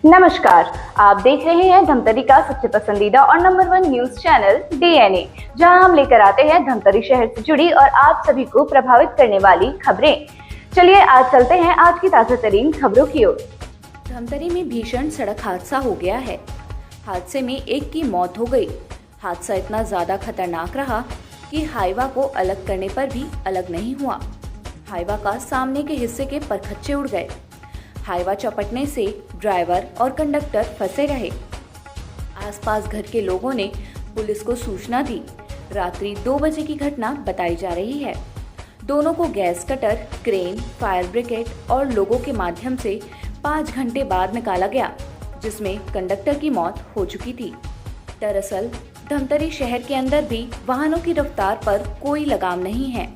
नमस्कार, आप देख रहे हैं धमतरी का सबसे पसंदीदा और नंबर 1 न्यूज चैनल डीएनए, जहां हम लेकर आते हैं धमतरी शहर से जुड़ी और आप सभी को प्रभावित करने वाली खबरें। चलिए आज चलते हैं आज की ताजा तरीन खबरों की ओर। धमतरी में भीषण सड़क हादसा हो गया है। हादसे में एक की मौत हो गई। हादसा इतना ज्यादा खतरनाक रहा कि हाईवा को अलग करने पर भी अलग नहीं हुआ। हाईवा का सामने के हिस्से के परखच्चे उड़ गए। हाईवा चपटने से ड्राइवर और कंडक्टर फंसे रहे। आसपास घर के लोगों ने पुलिस को सूचना दी। रात्रि 2 बजे की घटना बताई जा रही है। दोनों को gas cutter, crane, fire brigade और लोगों के माध्यम से 5 घंटे बाद निकाला गया, जिसमें कंडक्टर की मौत हो चुकी थी। दरअसल धमतरी शहर के अंदर भी वाहनों की रफ्तार पर कोई लगाम नहीं है।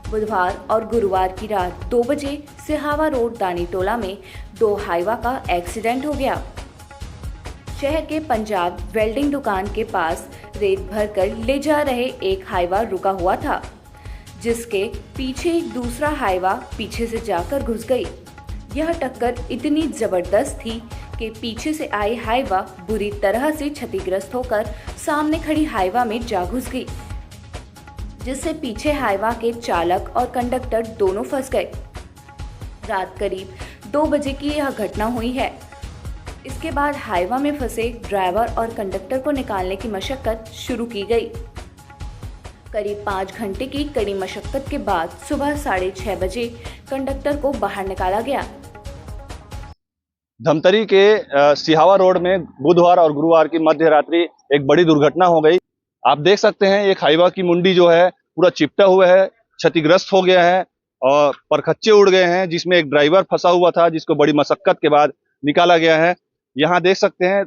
बुधवार और गुरुवार की रात 2 बजे सिहावा रोड दानी टोला में 2 हाईवा का एक्सीडेंट हो गया। शहर के पंजाब वेल्डिंग दुकान के पास रेत भरकर ले जा रहे एक हाईवा रुका हुआ था, जिसके पीछे एक दूसरा हाईवा पीछे से जाकर घुस गई। यह टक्कर इतनी जबरदस्त थी कि पीछे से आई हाईवा बुरी तरह से क्षतिग्रस्त होकर सामने खड़ी हाईवा में जा घुस गई, जिससे पीछे हाईवा के चालक और कंडक्टर दोनों फंस गए। रात करीब 2 बजे की यह घटना हुई है। इसके बाद हाईवा में फंसे ड्राइवर और कंडक्टर को निकालने की मशक्कत शुरू की गई। करीब 5 घंटे की कड़ी मशक्कत के बाद सुबह 6:30 बजे कंडक्टर को बाहर निकाला गया। धमतरी के सिहावा रोड में बुधवार और गुरुवार की मध्य रात्रि एक बड़ी दुर्घटना हो गई। आप देख सकते हैं एक हाईवा की मुंडी जो है पूरा चिपटा हुआ है, क्षतिग्रस्त हो गया है और परखच्चे उड़ गए हैं, जिसमें एक ड्राइवर फंसा हुआ था, जिसको बड़ी मशक्कत के बाद निकाला गया है। यहाँ देख सकते हैं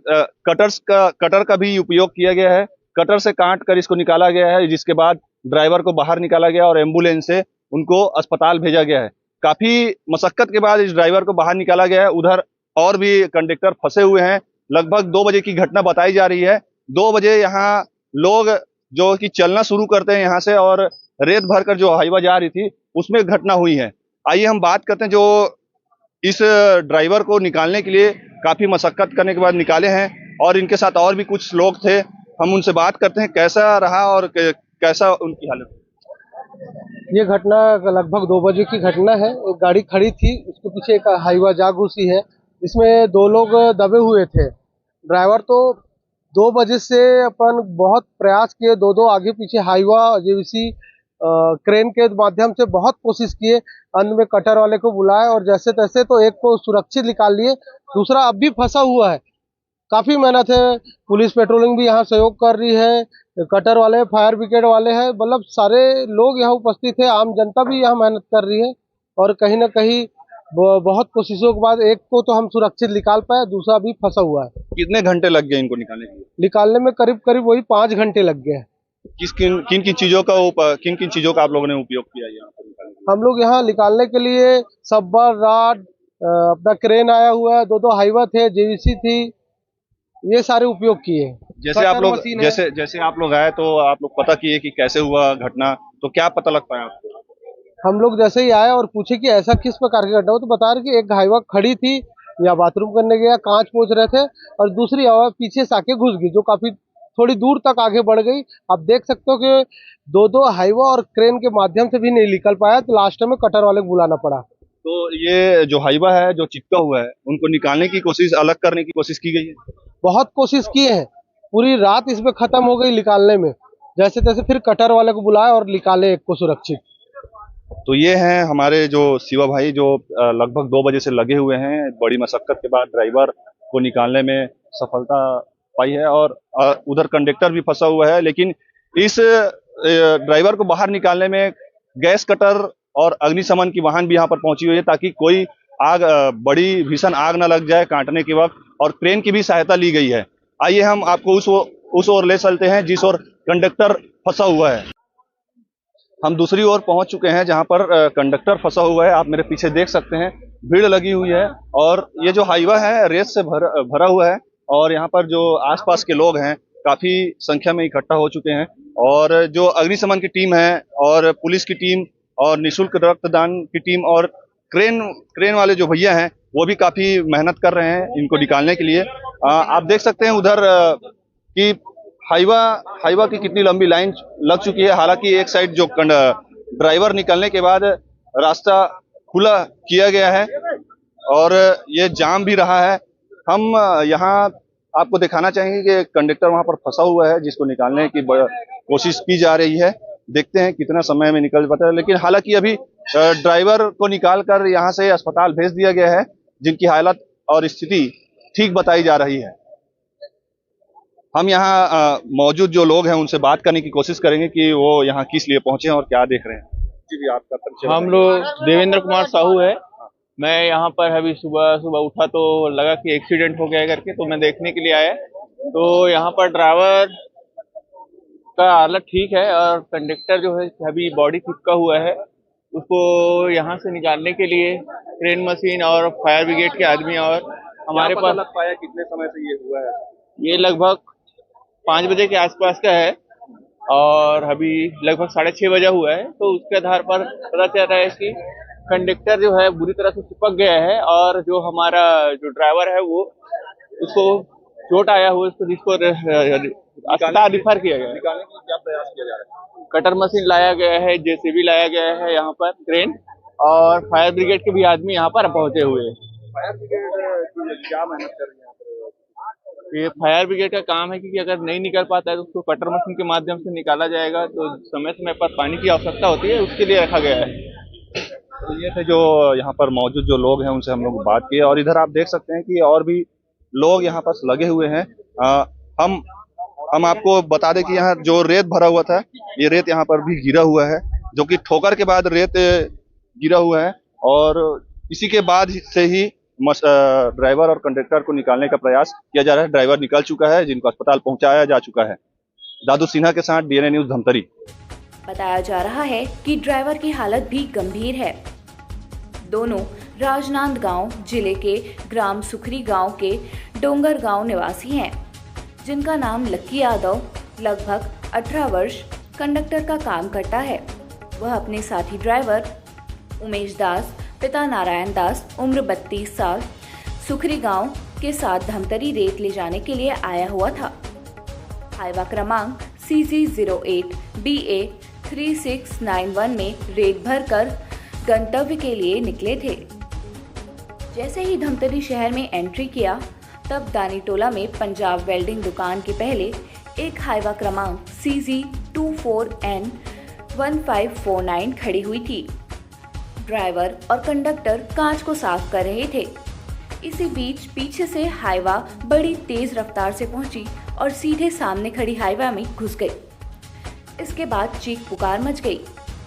कटर का भी उपयोग किया गया है। कटर से काट कर इसको निकाला गया है, जिसके बाद ड्राइवर को बाहर निकाला गया और एम्बुलेंस से उनको अस्पताल भेजा गया है। काफी मशक्कत के बाद इस ड्राइवर को बाहर निकाला गया है। उधर और भी कंडक्टर फंसे हुए हैं। लगभग 2 बजे की घटना बताई जा रही है। 2 बजे यहाँ लोग जो कि चलना शुरू करते हैं यहाँ से, और रेत भरकर जो हाईवा जा रही थी उसमें घटना हुई है। आइए हम बात करते हैं जो इस ड्राइवर को निकालने के लिए काफी मशक्कत करने के बाद निकाले हैं, और इनके साथ और भी कुछ लोग थे। हम उनसे बात करते हैं कैसा रहा और कैसा उनकी हालत। ये घटना लगभग 2 बजे की घटना है। एक गाड़ी खड़ी थी, उसके पीछे एक हाईवा जा घुसी है। इसमें 2 लोग दबे हुए थे। ड्राइवर तो 2 बजे से अपन बहुत प्रयास किए, 2 आगे पीछे हाईवा जेवीसी क्रेन के माध्यम से बहुत कोशिश किए। अंत में कटर वाले को बुलाए और जैसे तैसे तो एक को सुरक्षित निकाल लिए, दूसरा अब भी फंसा हुआ है। काफी मेहनत है, पुलिस पेट्रोलिंग भी यहाँ सहयोग कर रही है, कटर वाले, फायर ब्रिगेड वाले हैं, मतलब सारे लोग यहाँ उपस्थित है। आम जनता भी यहाँ मेहनत कर रही है और कहीं ना कहीं बहुत कोशिशों के बाद एक को तो हम सुरक्षित निकाल पाए, दूसरा भी फंसा हुआ है। कितने घंटे लग गए इनको निकालने में करीब वही 5 घंटे लग गए। किन किन चीजों का आप लोगों ने उपयोग किया यहाँ पर निकालने के लिए? हम लोग यहाँ निकालने के लिए सब्बर, राड, अपना क्रेन आया हुआ है, 2 हाईवा थे, जेवीसी थी, ये सारे उपयोग किए। जैसे आप लोग आए तो आप लोग पता किए कि कैसे हुआ घटना, तो क्या पता लग पाया आपको? हम लोग जैसे ही आए और पूछे कि ऐसा किस प्रकार की घटना हो, तो बता रहे कि एक हाईवा खड़ी थी या बाथरूम करने गया, कांच पोंछ रहे थे, और दूसरी हवा पीछे से आके घुस गई, जो काफी थोड़ी दूर तक आगे बढ़ गई। आप देख सकते हो कि 2 हाईवा और क्रेन के माध्यम से भी नहीं निकल पाया, तो लास्ट में कटर वाले को बुलाना पड़ा। तो ये जो हाईवा है जो चिपका हुआ है, उनको निकालने की कोशिश, अलग करने की कोशिश की गई है? बहुत कोशिश की है, पूरी रात इसमें खत्म हो गई निकालने में। जैसे तैसे फिर कटर वाले को बुलाया और निकाले एक को सुरक्षित। तो ये हैं हमारे जो शिवा भाई, जो लगभग 2 बजे से लगे हुए हैं। बड़ी मशक्कत के बाद ड्राइवर को निकालने में सफलता पाई है, और उधर कंडक्टर भी फंसा हुआ है। लेकिन इस ड्राइवर को बाहर निकालने में गैस कटर और अग्निशमन की वाहन भी यहाँ पर पहुंची हुई है, ताकि कोई बड़ी भीषण आग न लग जाए काटने के वक्त, और क्रेन की भी सहायता ली गई है। आइए हम आपको उस ओर ले चलते हैं जिस ओर कंडक्टर फंसा हुआ है। हम दूसरी ओर पहुंच चुके हैं जहां पर कंडक्टर फंसा हुआ है। आप मेरे पीछे देख सकते हैं, भीड़ लगी हुई है, और ये जो हाईवा है रेत से भरा हुआ है, और यहाँ पर जो आसपास के लोग हैं काफी संख्या में इकट्ठा हो चुके हैं। और जो अग्निशमन की टीम है और पुलिस की टीम और निःशुल्क रक्तदान की टीम और क्रेन वाले जो भैया हैं वो भी काफी मेहनत कर रहे हैं इनको निकालने के लिए। आप देख सकते हैं उधर कि हाईवा की कितनी लंबी लाइन लग चुकी है। हालांकि एक साइड जो ड्राइवर निकलने के बाद रास्ता खुला किया गया है और ये जाम भी रहा है। हम यहाँ आपको दिखाना चाहेंगे कि कंडक्टर वहां पर फंसा हुआ है जिसको निकालने की कोशिश की जा रही है। देखते हैं कितना समय में निकल पाता है, लेकिन हालांकि अभी ड्राइवर को निकाल कर यहाँ से अस्पताल भेज दिया गया है, जिनकी हालत और स्थिति ठीक बताई जा रही है। हम यहाँ मौजूद जो लोग हैं उनसे बात करने की कोशिश करेंगे कि वो यहाँ किस लिए पहुंचे हैं और क्या देख रहे हैं। जी भी आपका परिचय। हम लोग देवेंद्र कुमार साहू है। मैं यहाँ पर अभी सुबह सुबह उठा तो लगा कि एक्सीडेंट हो गया करके, तो मैं देखने के लिए आया। तो यहाँ पर ड्राइवर का हालत ठीक है और कंडक्टर जो है अभी बॉडी चिपका हुआ है। उसको यहाँ से निकालने के लिए क्रेन मशीन और फायर ब्रिगेड के आदमी और हमारे पास लग पाया कितने समय से ये हुआ है? ये लगभग 5 बजे के आसपास का है और अभी लगभग 6:30 बजा हुआ है। तो उसके आधार पर पता चल रहा है कि कंडक्टर जो है बुरी तरह से चिपक गया है और जो हमारा जो ड्राइवर है वो उसको चोट आया हुआ, जिसको अस्पताल रिफर किया गया है। निकालने के लिए क्या प्रयास किया जा रहा है? कटर मशीन लाया गया है, जेसीबी लाया गया है यहाँ पर, क्रेन और फायर ब्रिगेड के भी आदमी यहाँ पर पहुंचे हुए हैं। फायर ब्रिगेड क्या मेहनत कर रही है? ये फायर ब्रिगेड का काम है कि अगर नहीं निकल पाता है तो उसको कटर मशीन के माध्यम से निकाला जाएगा। तो समय समय पर पानी की आवश्यकता होती है, उसके लिए रखा गया है। तो ये थे जो यहाँ पर मौजूद जो लोग हैं उनसे हम लोग बात किए और इधर आप देख सकते हैं कि और भी लोग यहाँ पास लगे हुए हैं। हम आपको बता दें कि यहाँ जो रेत भरा हुआ था, ये रेत यहाँ पर भी गिरा हुआ है, जो कि ठोकर के बाद रेत गिरा हुआ है और इसी के बाद से ही ड्राइवर और कंडक्टर को निकालने का प्रयास किया जा रहा है। ड्राइवर निकल चुका है, जिनको अस्पताल पहुंचाया जा चुका है। दादू सिन्हा के साथ डीएनए न्यूज धमतरी। बताया जा रहा है कि ड्राइवर की हालत भी गंभीर है। दोनों राजनांदगांव जिले के ग्राम सुखरी गांव के डोंगर गांव निवासी हैं, जिनका नाम लक्की यादव लगभग 18 वर्ष कंडक्टर का काम करता है। वह अपने साथी ड्राइवर उमेश दास पिता नारायण दास उम्र 32 साल सुखरी गांव के साथ धमतरी रेत ले जाने के लिए आया हुआ था। हाईवा क्रमांक CG08 BA 3691 में रेत भरकर गंतव्य के लिए निकले थे। जैसे ही धमतरी शहर में एंट्री किया, तब दानीटोला में पंजाब वेल्डिंग दुकान के पहले एक हाईवा क्रमांक CG24N 1549 खड़ी हुई थी। ड्राइवर और कंडक्टर कांच को साफ कर रहे थे। इसी बीच पीछे से हाईवा बड़ी तेज रफ्तार से पहुंची और सीधे सामने खड़ी हाईवा में घुस गई। इसके बाद चीख पुकार मच गई।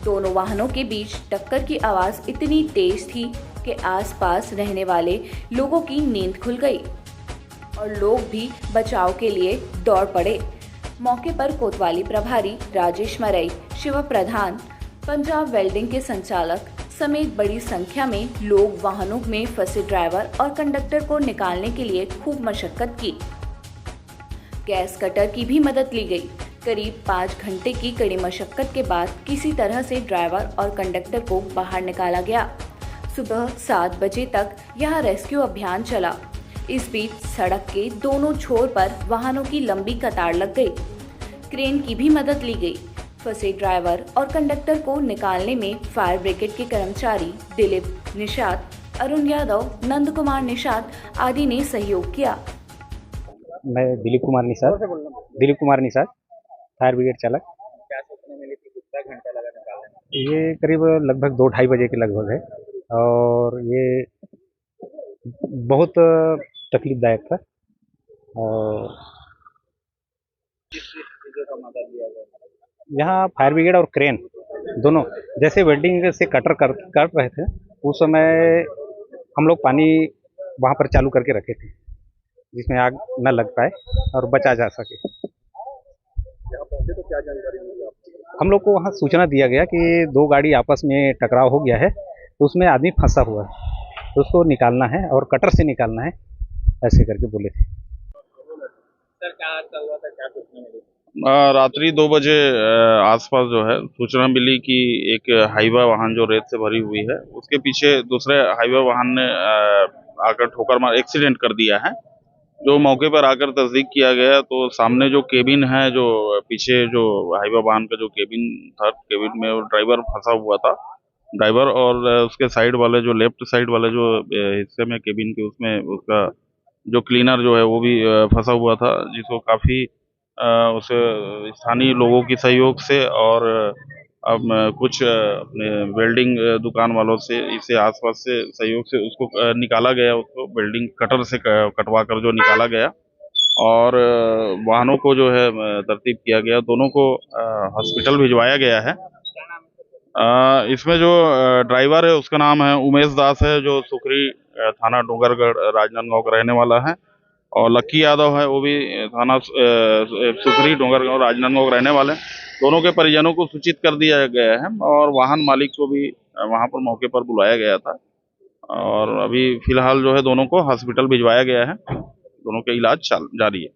दोनों वाहनों के बीच टक्कर की आवाज इतनी तेज थी कि आसपास रहने वाले लोगों की नींद खुल गई और लोग भी बचाव के लिए दौड़ पड़े। मौके पर कोतवाली प्रभारी राजेश मरई, शिव प्रधान, पंजाब वेल्डिंग के संचालक समेत बड़ी संख्या में लोग वाहनों में फंसे ड्राइवर और कंडक्टर को निकालने के लिए खूब मशक्कत की। गैस कटर की भी मदद ली गई। करीब 5 घंटे की कड़ी मशक्कत के बाद किसी तरह से ड्राइवर और कंडक्टर को बाहर निकाला गया। सुबह 7 बजे तक यह रेस्क्यू अभियान चला। इस बीच सड़क के दोनों छोर पर वाहनों की लंबी कतार लग गई। क्रेन की भी मदद ली गई। फंसे ड्राइवर और कंडक्टर को निकालने में फायर ब्रिगेड के कर्मचारी दिलीप निषाद, अरुण यादव, नंद कुमार निषाद आदि ने सहयोग किया। मैं दिलीप कुमार निषाद फायर ब्रिगेड चालक। क्या सोचने में कितना घंटा लगा निकालने में? ये करीब लगभग 2-2:30 बजे के लगभग है और ये बहुत तकलीफदायक था। और यहाँ फायर ब्रिगेड और क्रेन दोनों, जैसे वेल्डिंग से कटर कर रहे थे, उस समय हम लोग पानी वहाँ पर चालू करके रखे थे जिसमें आग न लग पाए और बचा जा सके। यहाँ पहुंचे तो क्या जानकारी मिली आपको? हम लोग को वहाँ सूचना दिया गया कि 2 गाड़ी आपस में टकराव हो गया है, तो उसमें आदमी फंसा हुआ है, तो उसको निकालना है और कटर से निकालना है, ऐसे करके बोले थे। सर क्या हादसा हुआ था, क्या सोचने में? रात्रि 2 बजे आसपास जो है सूचना मिली कि एक हाईवा वाहन जो रेत से भरी हुई है उसके पीछे दूसरे हाईवा वाहन ने आकर ठोकर मार एक्सीडेंट कर दिया है। जो मौके पर आकर तस्दीक किया गया तो सामने जो केबिन है, जो पीछे जो हाईवा वाहन का जो केबिन था, केबिन में वो ड्राइवर फंसा हुआ था। ड्राइवर और उसके साइड वाले जो लेफ्ट साइड वाले जो हिस्से में केबिन के उसमें उसका जो क्लीनर जो है वो भी फंसा हुआ था, जिसको काफ़ी उसे स्थानीय लोगों की सहयोग से और कुछ अपने वेल्डिंग दुकान वालों से इसे आसपास से सहयोग से उसको निकाला गया, उसको वेल्डिंग कटर से कटवा कर जो निकाला गया और वाहनों को जो है तरतीब किया गया, दोनों को हॉस्पिटल भिजवाया गया है। इसमें जो ड्राइवर है उसका नाम है उमेश दास है, जो सुखरी थाना डूंगरगढ़ राजनांदगांव का रहने वाला है, और लक्की यादव है, वो भी थाना सुखरी डोंगरगांव राजनांदगांव रहने वाले हैं। दोनों के परिजनों को सूचित कर दिया गया है और वाहन मालिक को भी वहां पर मौके पर बुलाया गया था और अभी फिलहाल जो है दोनों को हॉस्पिटल भिजवाया गया है, दोनों का इलाज जारी है।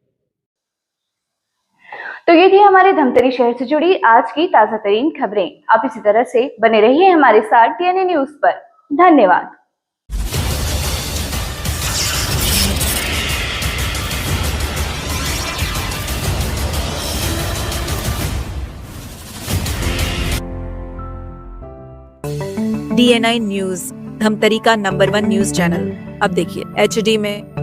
तो ये थी हमारे धमतरी शहर से जुड़ी आज की ताजा तरीन खबरें। आप इसी तरह से बने रहिए हमारे साथ डीएनए न्यूज पर। धन्यवाद। DNI न्यूज, धमतरी का नंबर 1 न्यूज चैनल। अब देखिए HD में,